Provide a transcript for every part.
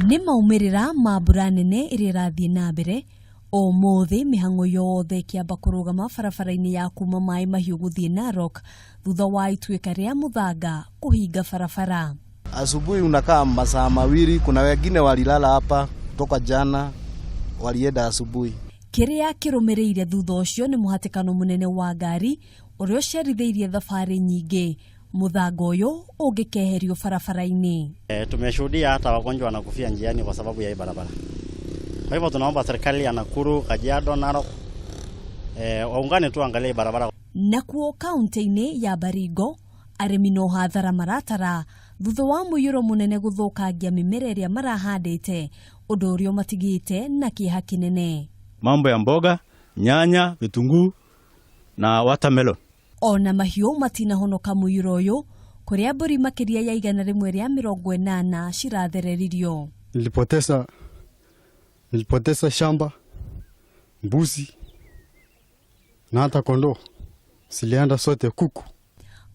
Ni maumirira ma mbura nene iria irathie na mbere umuthi mihang'o yothe kiamba kurugama barabara-ini ya kuma Mai Mahiu guthii Narok thutha wa ituika ria muthanga kuhinga barabara. Asubuhi unakaa masaa mawili, kuna wengine walilala hapa toka jana walienda asubuhi. Kiria kirumireire thutha ucio ni muhatikano munene wa ngari uria uceritheirie thabari nyingi muthanga uyu ungikeherio barabara-ini. Tumeshuhudia hata wagonjwa wanakufia njiani kwa sababu ya hii barabara. Kwa hivyo tunaomba serikali ya Nakuru, Kajiado, Narok waungane tu angalie barabara. Nakuo kaunti-ini ya Baringo arimi no Hathara maratara thutha wa muiyuro munene guthukangia mimera iria marahandite undu urio matigite na kieha kinene. Mambo ya mboga, nyanya, vitunguu na watermelon. Ona mahiu matinahonoka muiyuro uyu kuria mburi makiria ya 180 cirathererio. Nilipoteza shamba, mbuzi na hata kondoo zilienda sote kuku.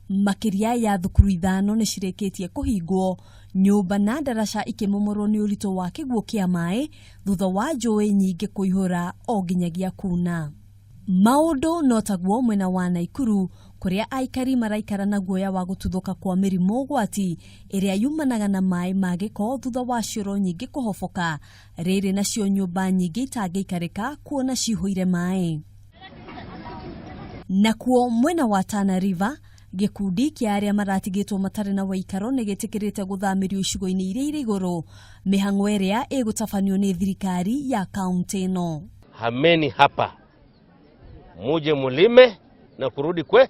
Makiria ya thukuru 5 ni cireketie kuhingwo, nyumba na darasha ikimomorwo ni urito wa kiguo kia mai thutha wa njũĩ nyingi kuihura o nginyagia kuna. Maundu notaguo mwena wa Naikuru kuria aikari maraikara na guoya wa gututhuka kwa mirimu gwati iria yumanaga na mai magiko thutha wa cioro nyingi kuhofoka, riri nacio nyumba nyingi itangĩikarĩka kuona cihuire mai. Nakuo mwena wa Tana River gikundi kia aria maratigitwo matari na uikaro nigitikirite guthamirio icigo-ini iria iri iguru, mihang'o iria igutabanio ni thirikari ya kaunti ino. Hameni hapa muje mulime na kurudi kwe.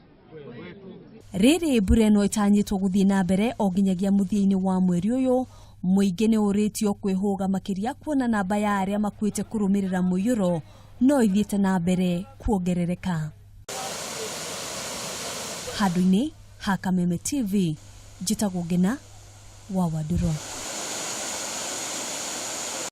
Riri mbura no itanyitwo guthii na mbere o nginyagia muthia-ini wa mweri uyu, muingi ni uritio kwihuga makiria kuona namba ya aria makuite kurumirira muiyuro no ithiete na mbere kuongerereka. Handũ-inĩ ha Kameme TV, njĩtagwo Ngina wa Waduro.